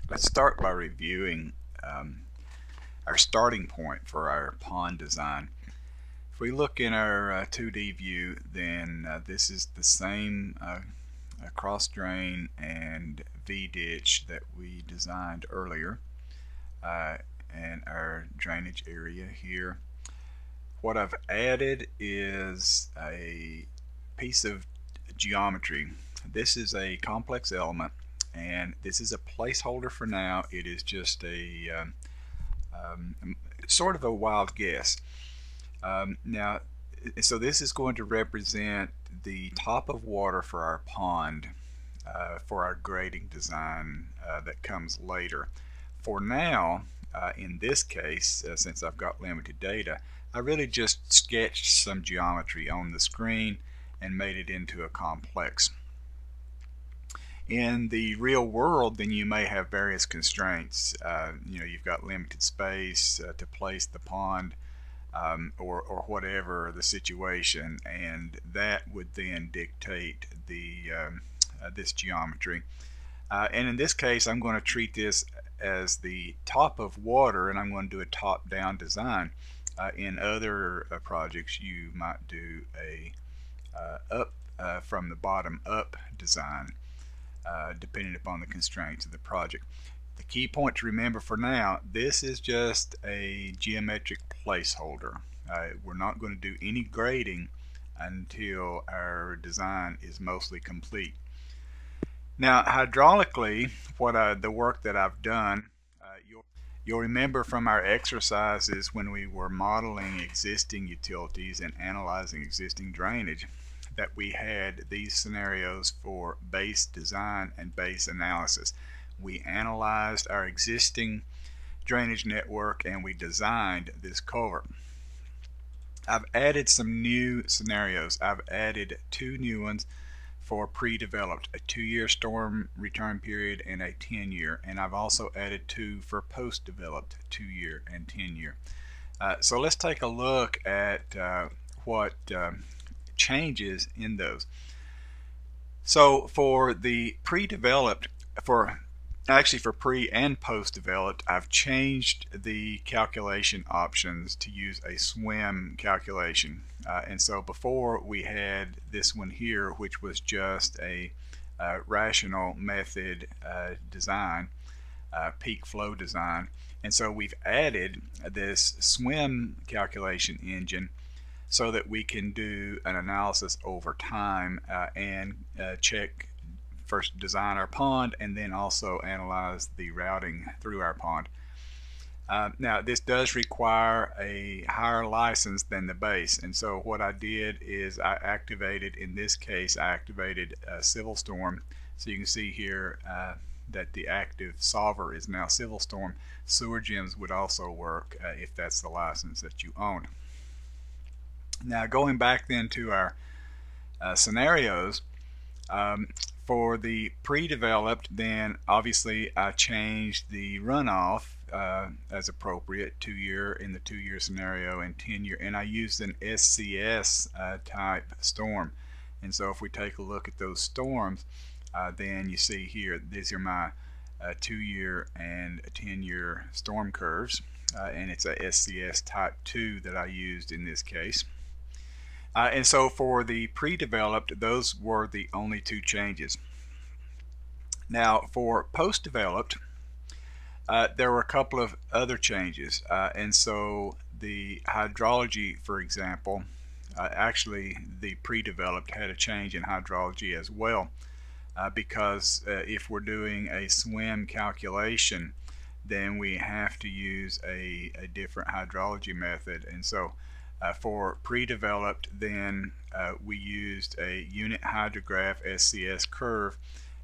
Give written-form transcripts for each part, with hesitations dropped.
Let's start by reviewing our starting point for our pond design. If we look in our 2D view, then this is the same cross drain and V-ditch that we designed earlier, and our drainage area here. What I've added is a piece of geometry. This is a complex element, and this is a placeholder for now. It is just a sort of a wild guess. So this is going to represent the top of water for our pond for our grading design that comes later. For now, in this case, since I've got limited data, I really just sketched some geometry on the screen and made it into a complex. In the real world, then you may have various constraints. You've got limited space to place the pond, or whatever the situation, and that would then dictate the this geometry. And in this case, I'm going to treat this as the top of water, and I'm going to do a top-down design. In other projects, you might do a up from the bottom up design, depending upon the constraints of the project. The key point to remember for now, this is just a geometric placeholder. We're not going to do any grading until our design is mostly complete. Now, hydraulically, the work that I've done, you'll remember from our exercises when we were modeling existing utilities and analyzing existing drainage, that we had these scenarios for base design and base analysis. We analyzed our existing drainage network and we designed this culvert. I've added some new scenarios. I've added two new ones for pre-developed, a 2-year storm return period and a 10-year, and I've also added two for post-developed, 2-year and 10-year. So let's take a look at what changes in those. So for the pre-developed, for pre and post-developed, I've changed the calculation options to use a swim calculation. And so before we had this one here, which was just a rational method design, peak flow design. And so we've added this swim calculation engine so that we can do an analysis over time and check, first design our pond and then also analyze the routing through our pond. Now this does require a higher license than the base, and so what I did is I activated, in this case I activated Civil Storm. So you can see here that the active solver is now Civil Storm. Sewer gems would also work if that's the license that you own. Now going back then to our scenarios, for the pre-developed, then obviously I changed the runoff as appropriate, 2-year in the 2-year scenario and 10-year, and I used an SCS type storm. And so if we take a look at those storms, then you see here these are my 2-year and 10-year storm curves, and it's a SCS type 2 that I used in this case. And so for the pre-developed, those were the only two changes. Now for post-developed, there were a couple of other changes, and so the hydrology, for example, actually the pre-developed had a change in hydrology as well, because if we're doing a swim calculation, then we have to use a different hydrology method. And so for pre-developed, then we used a unit hydrograph SCS curve,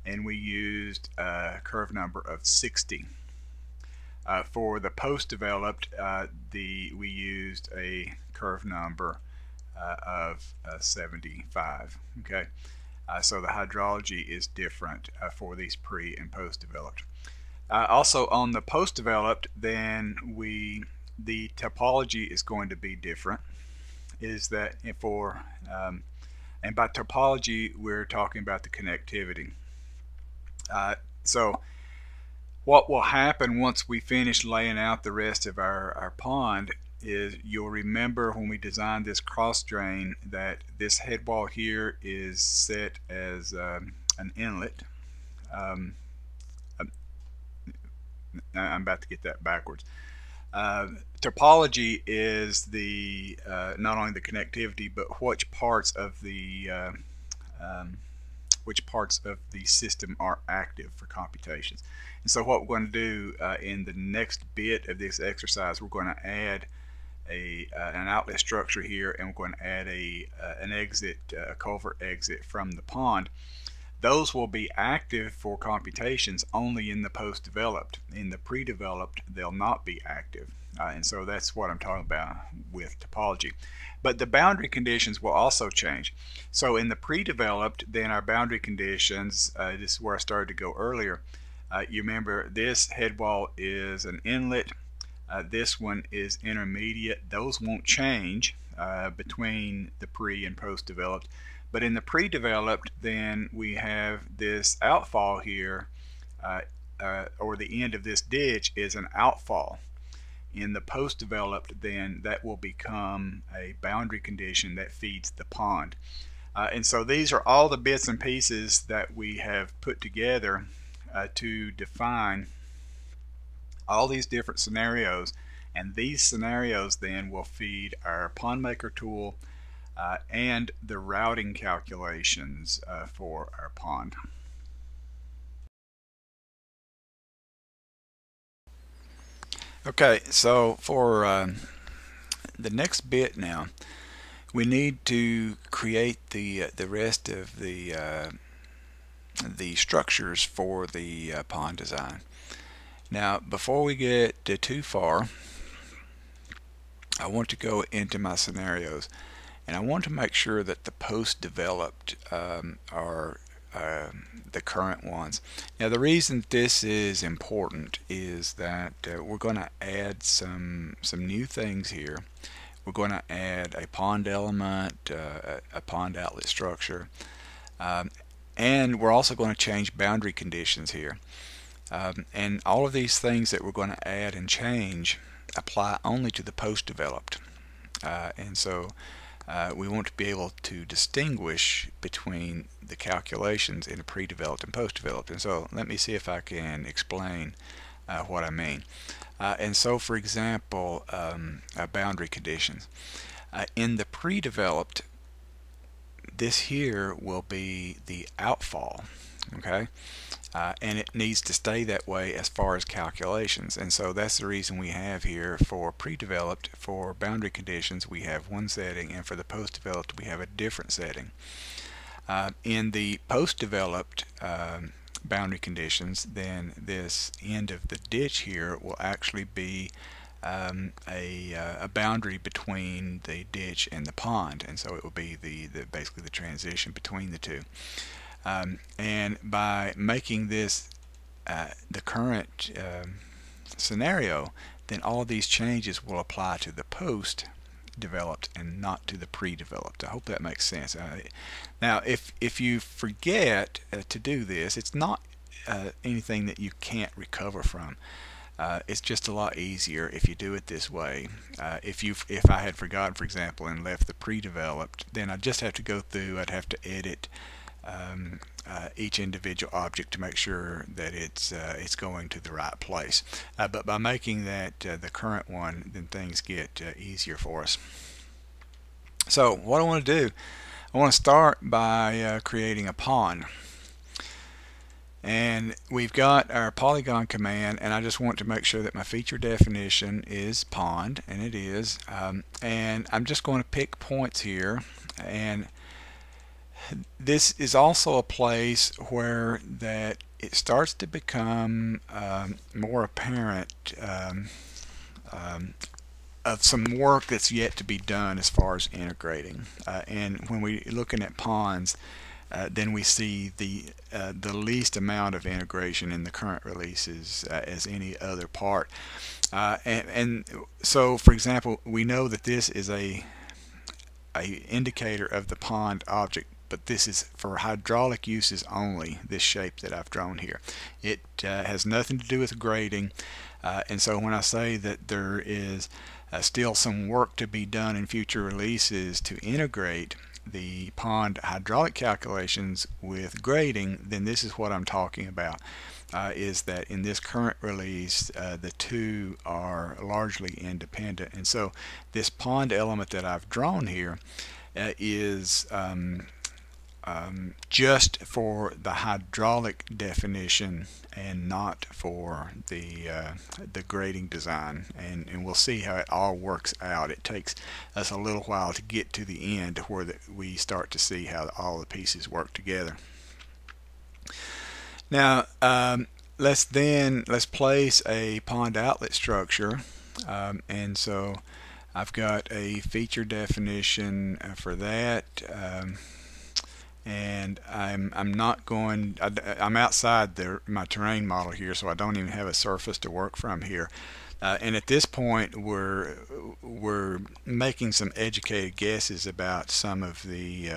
and we used a curve number of 60. For the post-developed, we used a curve number of 75. Okay, so the hydrology is different for these pre and post-developed. Also on the post-developed, then the topology is going to be different. Is that for and by topology we're talking about the connectivity. So What will happen once we finish laying out the rest of our pond is you'll remember when we designed this cross drain that this head wall here is set as an inlet. Um, I'm about to get that backwards. Topology is the not only the connectivity, but which parts of the system are active for computations. And so what we're going to do in the next bit of this exercise, we're going to add an outlet structure here, and we're going to add an exit, a culvert exit from the pond. Those will be active for computations only in the post-developed. In the pre-developed, they'll not be active. And so that's what I'm talking about with topology. But the boundary conditions will also change. So in the pre-developed, then our boundary conditions, this is where I started to go earlier. You remember this head wall is an inlet. This one is intermediate. Those won't change between the pre and post-developed. But in the pre-developed, then we have this outfall here, or the end of this ditch is an outfall. In the post-developed, then that will become a boundary condition that feeds the pond. And so these are all the bits and pieces that we have put together to define all these different scenarios, and these scenarios then will feed our pond maker tool and the routing calculations for our pond. Okay, so for the next bit now, we need to create the rest of the structures for the pond design. Now, before we get too far, I want to go into my scenarios, and I want to make sure that the post-developed are the current ones. Now, the reason this is important is that we're going to add some new things here. We're going to add a pond element, a pond outlet structure, and we're also going to change boundary conditions here. And all of these things that we're going to add and change apply only to the post-developed. And so we want to be able to distinguish between the calculations in a pre-developed and post-developed. And so let me see if I can explain what I mean. And so, for example, boundary conditions. In the pre-developed, this here will be the outfall, okay? And it needs to stay that way as far as calculations, and so that's the reason we have here for pre-developed, for boundary conditions we have one setting, and for the post-developed we have a different setting. In the post-developed boundary conditions, then this end of the ditch here will actually be a boundary between the ditch and the pond, and so it will be basically the transition between the two. And by making this the current scenario, then all these changes will apply to the post-developed and not to the pre-developed. I hope that makes sense. Now, if you forget to do this, it's not anything that you can't recover from. It's just a lot easier if you do it this way. If I had forgotten, for example, and left the pre-developed, then I'd just have to go through. I'd have to edit each individual object to make sure that it's going to the right place. But by making that the current one, then things get easier for us. So what I want to do, I want to start by creating a pond. And we've got our polygon command, and I just want to make sure that my feature definition is pond, and it is. And I'm just going to pick points here, and this is also a place where that it starts to become more apparent of some work that's yet to be done as far as integrating. And when we're looking at ponds, then we see the least amount of integration in the current releases as any other part. And so, for example, we know that this is a indicator of the pond object but this is for hydraulic uses only, this shape that I've drawn here. It has nothing to do with grading, and so when I say that there is still some work to be done in future releases to integrate the pond hydraulic calculations with grading, then this is what I'm talking about. Is that in this current release the two are largely independent, and so this pond element that I've drawn here is just for the hydraulic definition and not for the grading design, and we'll see how it all works out. It takes us a little while to get to the end where we start to see how all the pieces work together. Now let's place a pond outlet structure, and so I've got a feature definition for that, and I'm outside my terrain model here, so I don't even have a surface to work from here. And at this point we're making some educated guesses about some of the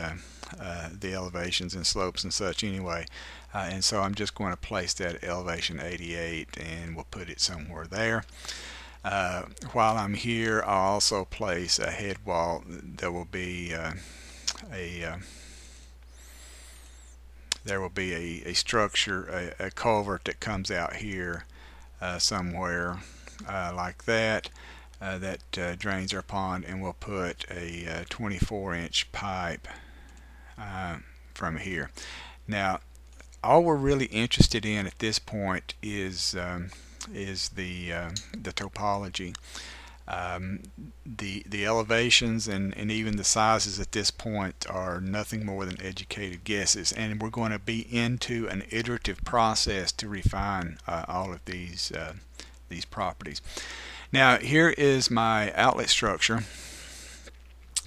elevations and slopes and such anyway, and so I'm just going to place that elevation 88 and we'll put it somewhere there. While I'm here, I'll also place a head wall. There will be a structure, a culvert that comes out here somewhere like that, that drains our pond, and we'll put a 24-inch pipe from here. Now all we're really interested in at this point is the topology. The elevations and even the sizes at this point are nothing more than educated guesses, and we're going to be into an iterative process to refine all of these properties. Now here is my outlet structure,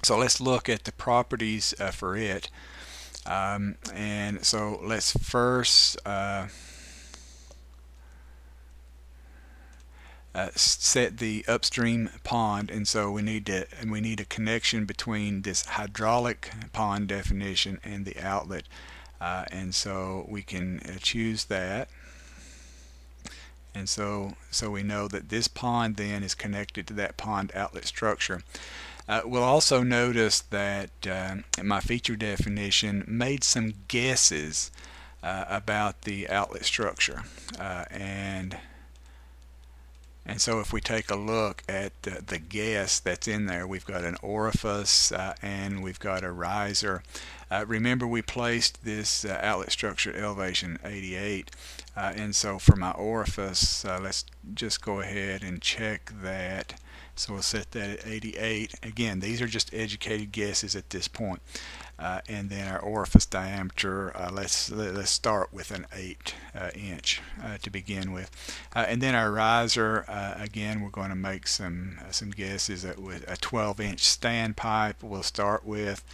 so let's look at the properties for it. And so let's first set the upstream pond, and so we need a connection between this hydraulic pond definition and the outlet, and so we can choose that, and so we know that this pond then is connected to that pond outlet structure. We'll also notice that my feature definition made some guesses about the outlet structure, and so if we take a look at the guess that's in there, we've got an orifice and we've got a riser. Remember, we placed this outlet structure at elevation 88, and so for my orifice, let's just go ahead and check that. So we'll set that at 88. Again, these are just educated guesses at this point. And then our orifice diameter, let's start with an 8-inch to begin with. And then our riser, again, we're going to make some guesses with a 12-inch standpipe we'll start with,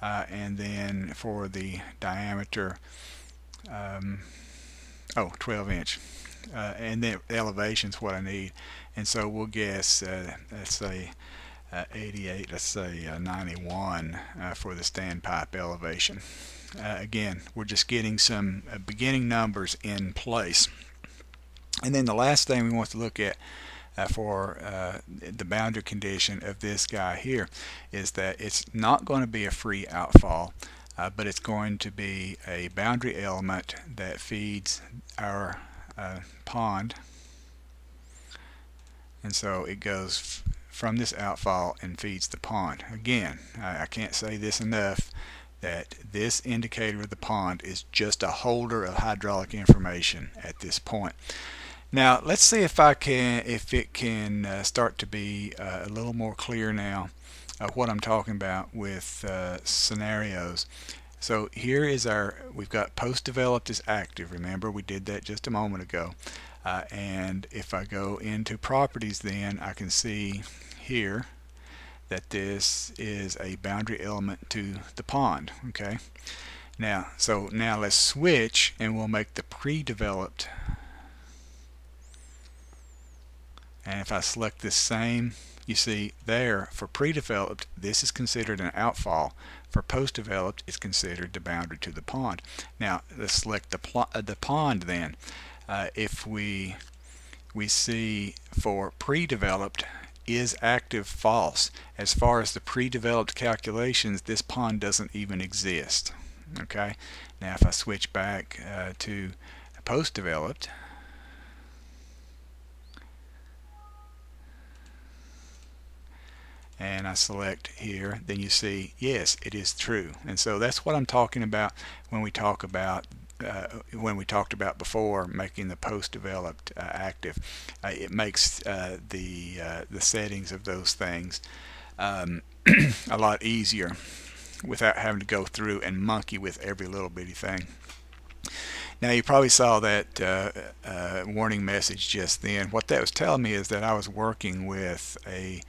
and then for the diameter, 12-inch. And then the elevation is what I need, and so we'll guess let's say 88, let's say 91 for the standpipe elevation. Again, we're just getting some beginning numbers in place. And then the last thing we want to look at for the boundary condition of this guy here is that it's not going to be a free outfall, but it's going to be a boundary element that feeds our pond, and so it goes from this outfall and feeds the pond. Again, I can't say this enough, that this indicator of the pond is just a holder of hydraulic information at this point. Now let's see if it can start to be a little more clear now what I'm talking about with scenarios. So here is we've got post-developed is active. Remember, we did that just a moment ago. And if I go into properties, then I can see here that this is a boundary element to the pond. Okay. Now let's switch and we'll make the pre-developed. And if I select this same, you see there for pre-developed, this is considered an outfall, For post-developed, it's considered the boundary to the pond. Now let's select the pond then. If we see for pre-developed is active false. As far as the pre-developed calculations, this pond doesn't even exist. Okay, now if I switch back to post-developed, and I select here, then you see yes, it is true. And so that's what I'm talking about when we talk about when we talked about before making the post-developed active. It makes the settings of those things a lot easier without having to go through and monkey with every little bitty thing. Now you probably saw that warning message just then. What that was telling me is that I was working with a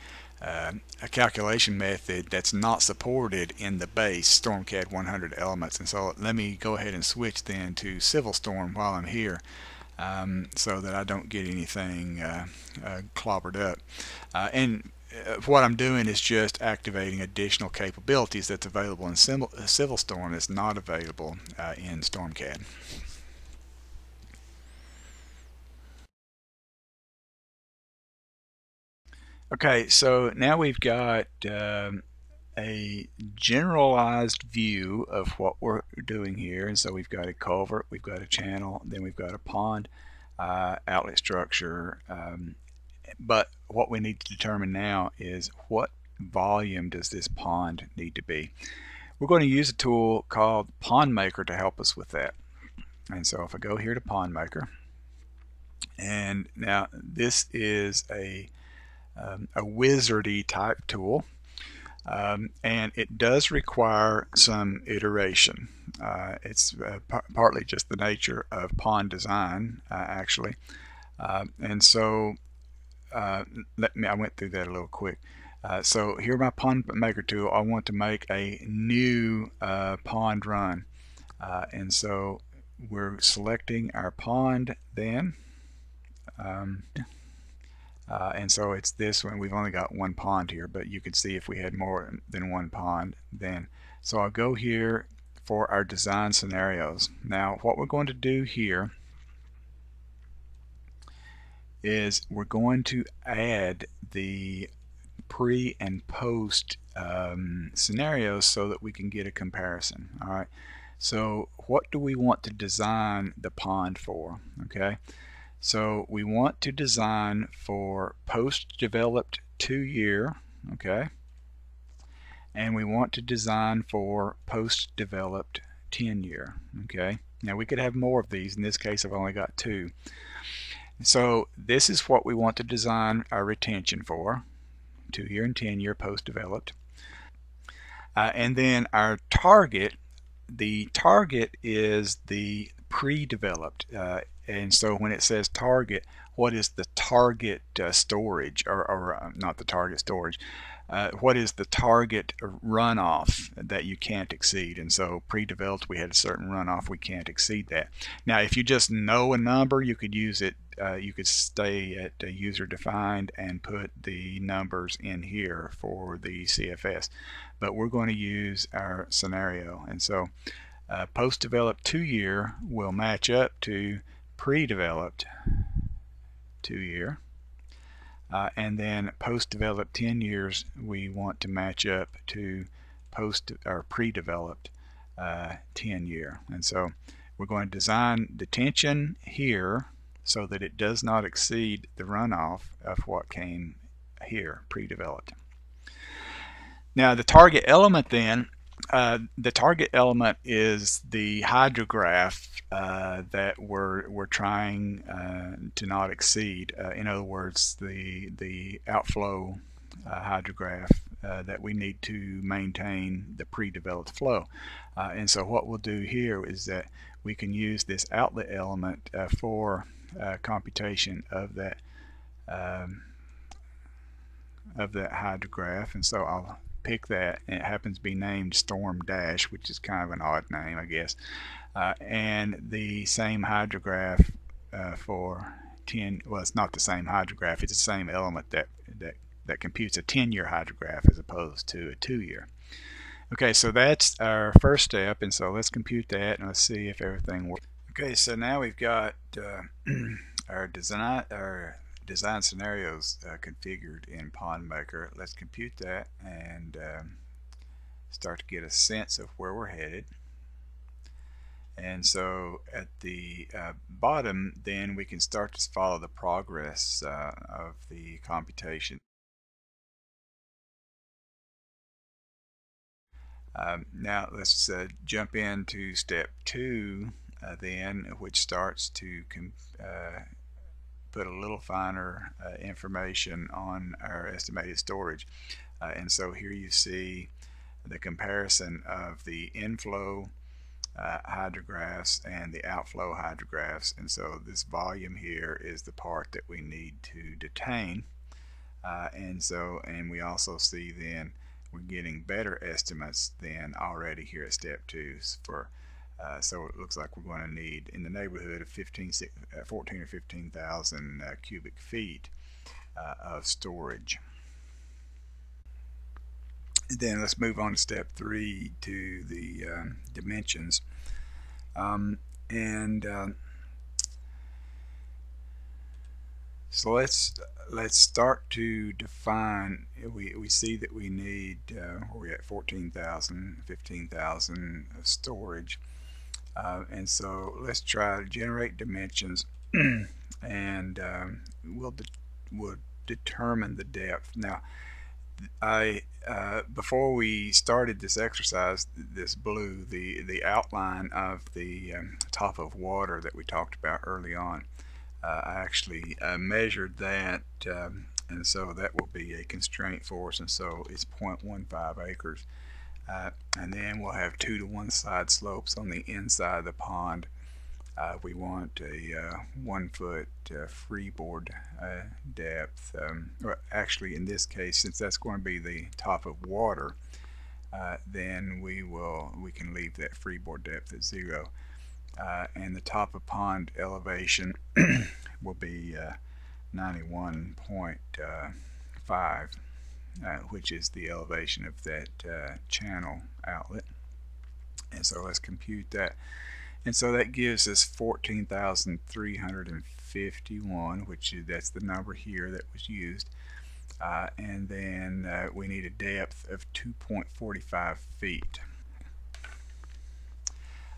calculation method that's not supported in the base StormCAD 100 elements. And so let me go ahead and switch then to Civil Storm while I'm here, so that I don't get anything clobbered up. What I'm doing is just activating additional capabilities that's available in Civil Storm that's not available in StormCAD. Okay, so now we've got a generalized view of what we're doing here. And so we've got a culvert, we've got a channel, then we've got a pond, outlet structure. But what we need to determine now is what volume does this pond need to be. We're going to use a tool called Pond Maker to help us with that. And so if I go here to Pond Maker, and now this is a wizardy type tool, and it does require some iteration. It's partly just the nature of pond design, actually. And so I went through that a little quick. So here my Pond Maker tool, I want to make a new pond run. And so we're selecting our pond then. And so it's this one. We've only got one pond here, but you could see if we had more than one pond then. So I'll go here for our design scenarios. Now what we're going to do here is we're going to add the pre and post scenarios so that we can get a comparison. Alright, so what do we want to design the pond for? Okay, so we want to design for post-developed 2-year, okay, and we want to design for post-developed 10-year, okay. Now we could have more of these. In this case I've only got 2. So this is what we want to design our retention for, 2-year and 10-year post-developed. And then our target, the target is the pre-developed. And so when it says target, what is the target storage, or not the target storage, what is the target runoff that you can't exceed? And so pre-developed, we had a certain runoff, we can't exceed that. Now if you just know a number, you could use it, you could stay at user defined and put the numbers in here for the CFS, but we're going to use our scenario. And so post-developed 2-year will match up to pre-developed 2-year, and then post-developed 10 years we want to match up to post or pre-developed 10-year. And so we're going to design detention here so that it does not exceed the runoff of what came here, pre-developed. Now the target element then, the target element is the hydrograph that we're trying to not exceed. In other words, the outflow hydrograph that we need to maintain the pre-developed flow. And so what we'll do here is that we can use this outlet element for computation of that hydrograph. And so I'll pick that, and it happens to be named Storm Dash, which is kind of an odd name, I guess, and the same hydrograph for 10, well, it's not the same hydrograph, it's the same element that computes a 10-year hydrograph as opposed to a 2-year. Okay, so that's our first step, and so let's compute that and let's see if everything works. Okay, so now we've got our design scenarios configured in PondMaker. Let's compute that and start to get a sense of where we're headed. And so at the bottom, then we can start to follow the progress of the computation. Now let's jump into step 2 then, which starts to put a little finer information on our estimated storage. And so here you see the comparison of the inflow hydrographs and the outflow hydrographs, and so this volume here is the part that we need to detain, and we also see then we're getting better estimates than already here at step 2 for so it looks like we're going to need in the neighborhood of 14 or 15,000 cubic feet of storage. Then let's move on to step 3 to the dimensions. So let's start to define. We see that we need we're at 14,000, 15,000 of storage, and so let's try to generate dimensions, and we'll determine the depth. Now, before we started this exercise, this blue, the outline of the top of water that we talked about early on, I actually measured that, and so that will be a constraint for us, and so it's 0.15 acres. And then we'll have 2 to 1 side slopes on the inside of the pond. We want a 1 foot freeboard depth. Or actually, in this case, since that's going to be the top of water, then we can leave that freeboard depth at 0. And the top of pond elevation will be 91.5, which is the elevation of that channel outlet. And so let's compute that. And so that gives us 14,351, that's the number here that was used. And then we need a depth of 2.45 feet.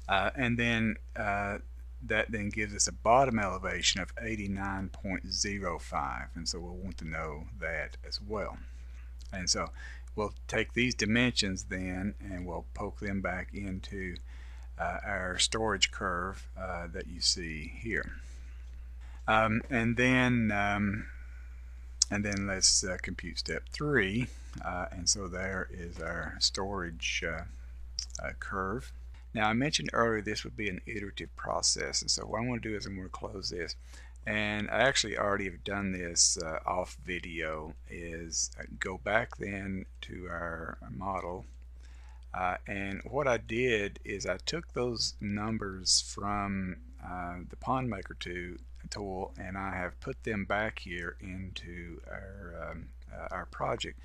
And then that then gives us a bottom elevation of 89.05, and so we'll want to know that as well. And so we'll take these dimensions then and we'll poke them back into our storage curve that you see here. And then let's compute step 3, and so there is our storage curve. Now, I mentioned earlier this would be an iterative process, and so what I'm going to do is I'm going to close this, and I actually already have done this off video, is go back then to our model, and what I did is I took those numbers from the PondMaker tool, and I have put them back here into our project.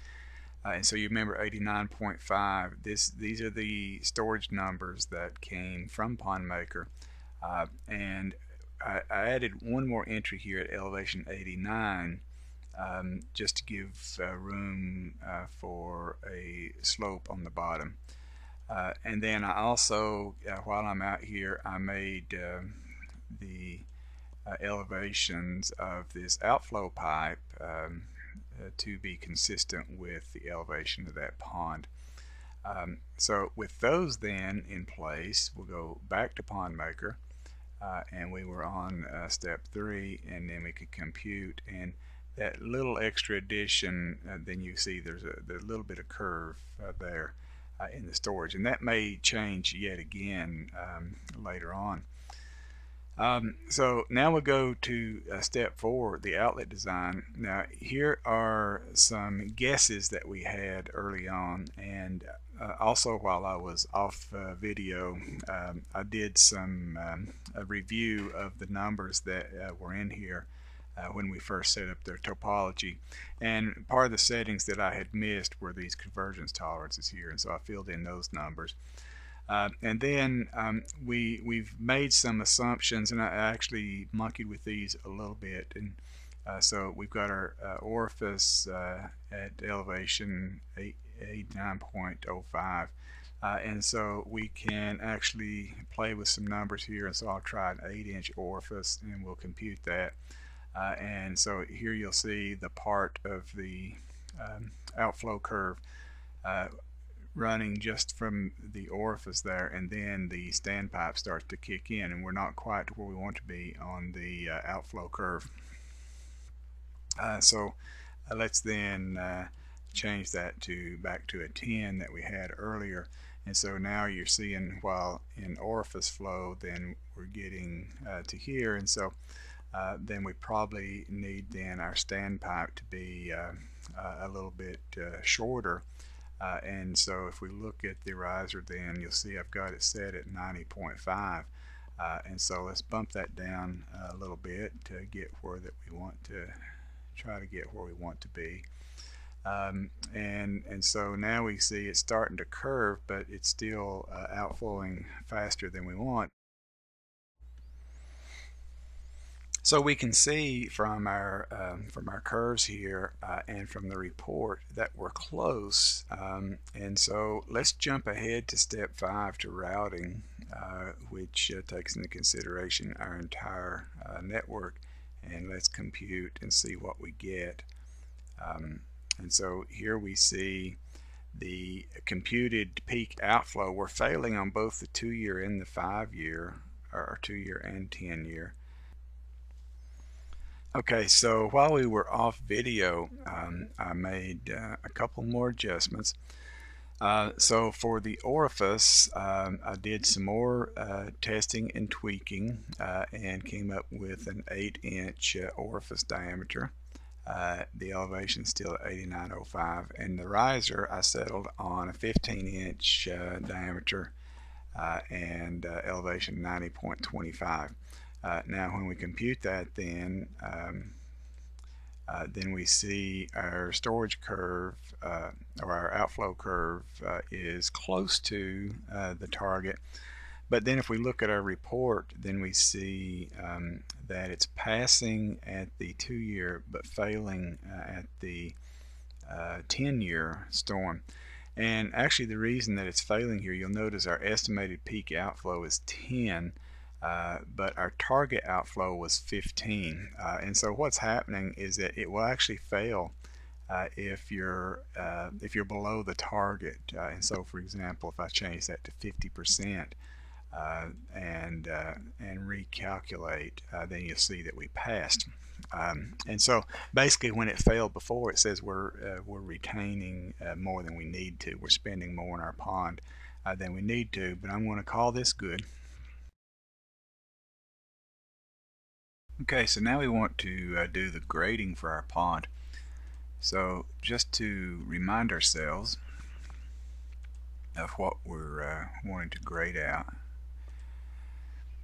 And so you remember 89.5, these are the storage numbers that came from PondMaker, and I added one more entry here at elevation 89 just to give room for a slope on the bottom. And then I also, while I'm out here, I made the elevations of this outflow pipe to be consistent with the elevation of that pond. So with those then in place, we'll go back to PondMaker, and we were on step 3, and then we could compute, and that little extra addition, then you see there's a little bit of curve there in the storage, and that may change yet again later on. So now we'll go to step 4, the outlet design. Now here are some guesses that we had early on, and also while I was off video, I did some a review of the numbers that were in here when we first set up their topology. And part of the settings that I had missed were these convergence tolerances here, and so I filled in those numbers. And then we've made some assumptions, and I actually monkeyed with these a little bit. And so we've got our orifice at elevation 89.05. And so we can actually play with some numbers here, and so I'll try an 8-inch orifice and we'll compute that. And so here you'll see the part of the outflow curve running just from the orifice there, and then the standpipe starts to kick in, and we're not quite where we want to be on the outflow curve. So let's then change that back to a 10 that we had earlier. And so now you're seeing, while in orifice flow, then we're getting to here, and so then we probably need then our standpipe to be a little bit shorter. And so if we look at the riser, then you'll see I've got it set at 90.5. And so let's bump that down a little bit to get where that we want to try to get where we want to be. And so now we see it's starting to curve, but it's still outflowing faster than we want. So we can see from our curves here and from the report that we're close. And so let's jump ahead to step 5, to routing, which takes into consideration our entire network. And let's compute and see what we get. And so here we see the computed peak outflow. We're failing on both the 2-year and the 5-year, or 2-year and 10-year. Okay, so while we were off video, I made a couple more adjustments. So for the orifice, I did some more testing and tweaking and came up with an 8-inch orifice diameter. The elevation is still at 89.05, and the riser I settled on a 15-inch diameter and elevation 90.25. Now when we compute that, then we see our storage curve or our outflow curve is close to the target. But then if we look at our report, then we see that it's passing at the 2-year but failing at the 10-year storm. And actually the reason that it's failing here, you'll notice our estimated peak outflow is 10, but our target outflow was 15. And so what's happening is that it will actually fail if you're below the target. And so, for example, if I change that to 50% and recalculate, then you'll see that we passed. And so basically when it failed before, it says we're retaining more than we need to. We're spending more in our pond than we need to, but I'm going to call this good. Okay, so now we want to do the grading for our pond. So just to remind ourselves of what we're wanting to grade out.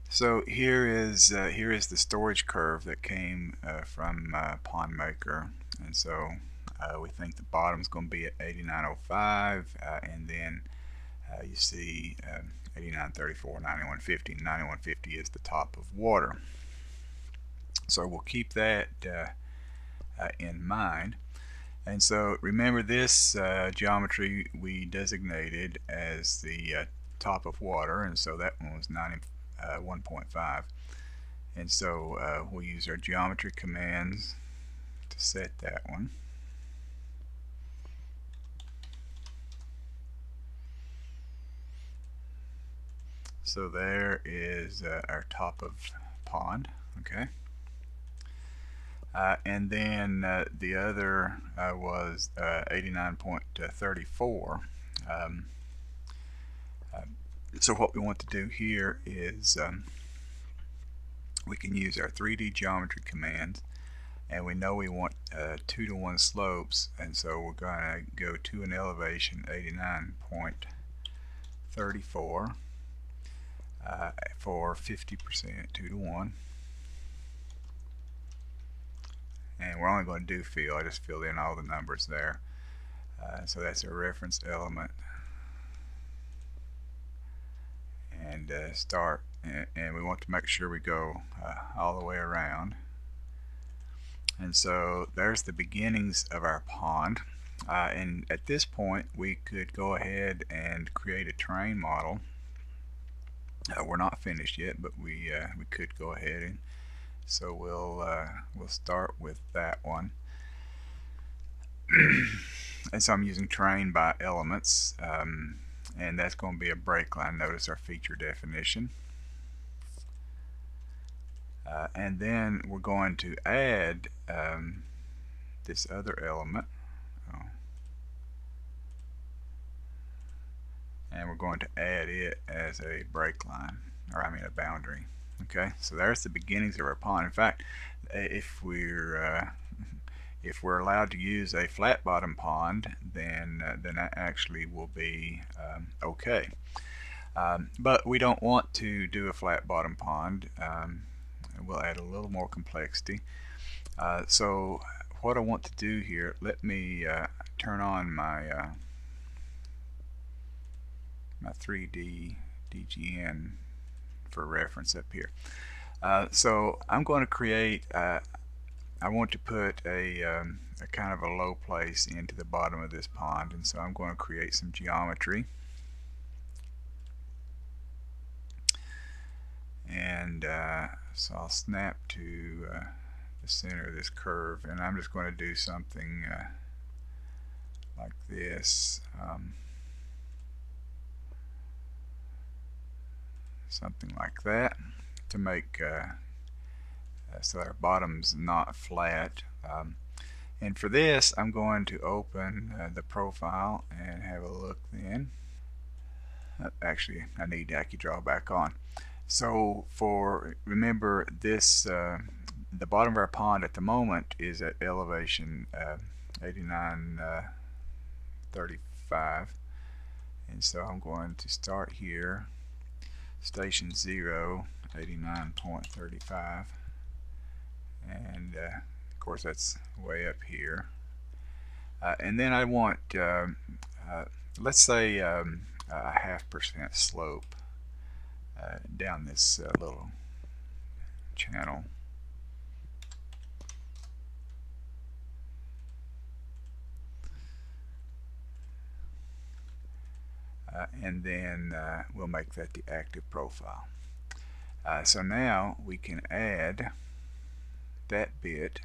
So here is the storage curve that came from PondMaker, and so we think the bottom is going to be at 89.05, and then you see 89.34, 91.50. 91.50 is the top of water. So we'll keep that in mind. And so remember, this geometry we designated as the top of water, and so that one was 91.5. And so we'll use our geometry commands to set that one. So there is our top of pond. Okay. And then the other was 89.34. So what we want to do here is we can use our 3D geometry commands, and we know we want 2-to-1 slopes, and so we're going to go to an elevation 89.34 for 50%, 2-to-1. and we're only going to do fill. I just filled in all the numbers there. So that's a reference element, and start, and we want to make sure we go all the way around. And so there's the beginnings of our pond, and at this point we could go ahead and create a terrain model. We're not finished yet, but we could go ahead, and so we'll start with that one. And so I'm using terrain by elements, and that's going to be a break line. Notice our feature definition. And then we're going to add this other element, and we're going to add it as a break line, or I mean a boundary. Okay, so there's the beginnings of our pond. In fact, if we're allowed to use a flat bottom pond, then that actually will be okay. But we don't want to do a flat bottom pond. We'll add a little more complexity. So what I want to do here, let me turn on my my 3D DGN for reference up here. So I'm going to create, I want to put a kind of a low place into the bottom of this pond, and so I'm going to create some geometry. And so I'll snap to the center of this curve, and I'm just going to do something like this. Something like that to make so that our bottom's not flat. And for this, I'm going to open the profile and have a look then. Actually, I need AccuDraw back on. So remember this, the bottom of our pond at the moment is at elevation 8935, and so I'm going to start here, station 0, 89.35, and of course that's way up here. And then I want, let's say a 0.5% slope down this little channel. And then we'll make that the active profile. So now we can add that bit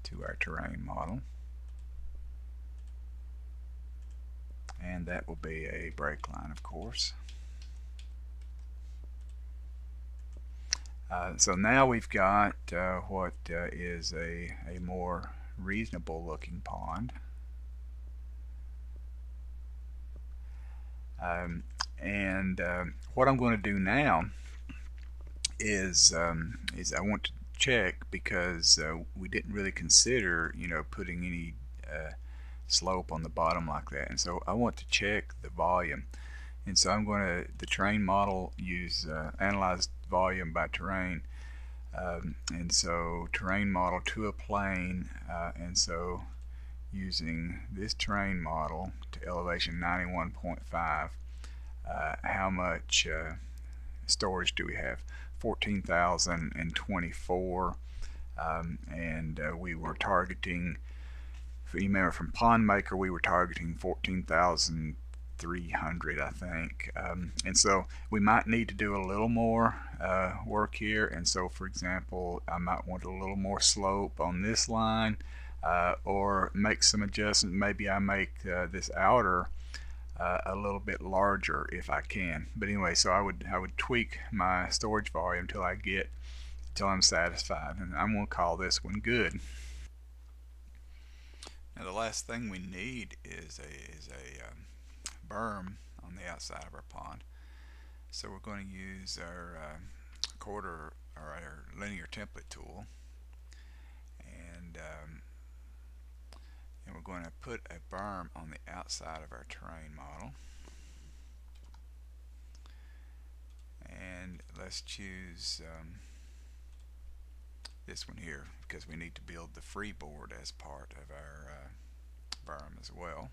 to our terrain model, and that will be a break line, of course. So now we've got what is a more reasonable looking pond. What I'm going to do now is I want to check, because we didn't really consider, putting any slope on the bottom like that, and so I want to check the volume. And so I'm going to, the terrain model, use analyze volume by terrain, and so terrain model to a plane, and so using this terrain model to elevation 91.5, how much storage do we have? 14,024, and we were targeting, if you remember from PondMaker, we were targeting 14,300, I think, and so we might need to do a little more work here. And so, for example, I might want a little more slope on this line, or make some adjustment. Maybe I make this outer a little bit larger if I can. But anyway, so I would tweak my storage volume till I'm satisfied, and I'm going to call this one good. Now the last thing we need is a berm on the outside of our pond. So we're going to use our quarter, or our linear template tool, and we're going to put a berm on the outside of our terrain model. And let's choose this one here, because we need to build the freeboard as part of our berm as well.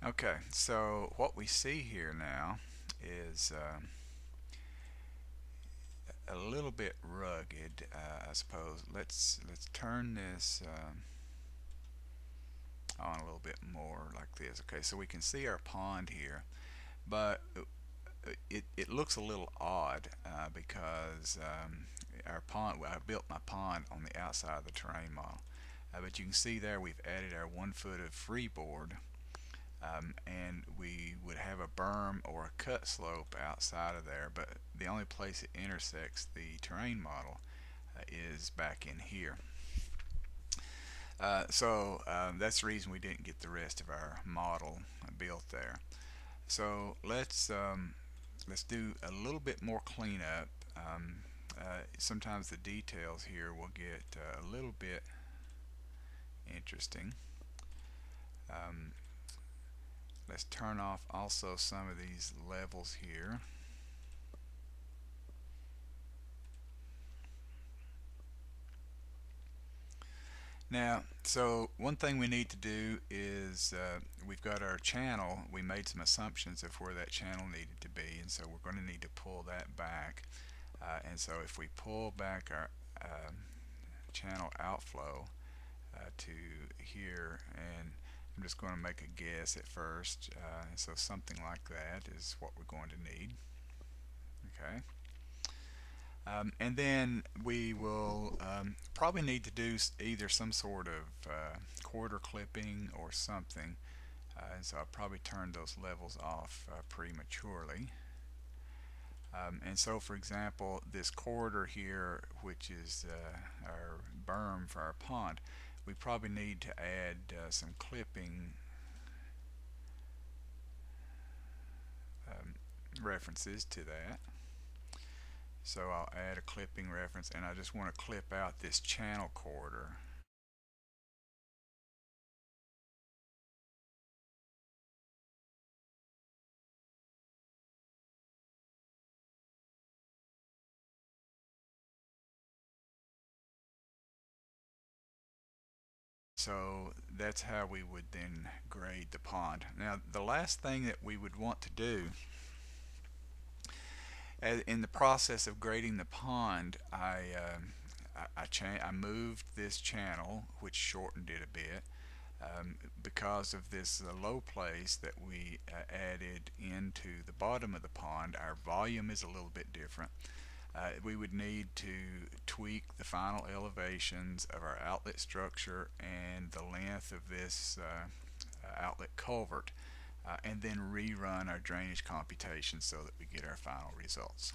Okay, so what we see here now is a little bit rugged, I suppose. Let's turn this on a little bit more like this. Okay, so we can see our pond here, but it looks a little odd because our pond. I built my pond on the outside of the terrain model, but you can see there we've added our 1 foot of freeboard. And we would have a berm or a cut slope outside of there, but the only place it intersects the terrain model is back in here. That's the reason we didn't get the rest of our model built there. So let's do a little bit more cleanup. Sometimes the details here will get a little bit interesting. Let's turn off also some of these levels here. Now, so one thing we need to do is we've got our channel. We made some assumptions of where that channel needed to be, and so we're going to need to pull that back. And so if we pull back our channel outflow to here, and I'm just going to make a guess at first. So something like that is what we're going to need. Okay. And then we will probably need to do either some sort of quarter clipping or something. And so I'll probably turn those levels off prematurely. And so, for example, this corridor here, which is our berm for our pond, we probably need to add some clipping references to that. So I'll add a clipping reference, and I just want to clip out this channel corridor. So that's how we would then grade the pond. Now the last thing that we would want to do in the process of grading the pond, I moved this channel, which shortened it a bit. Because of this low place that we added into the bottom of the pond, our volume is a little bit different. We would need to tweak the final elevations of our outlet structure and the length of this outlet culvert, and then rerun our drainage computations so that we get our final results.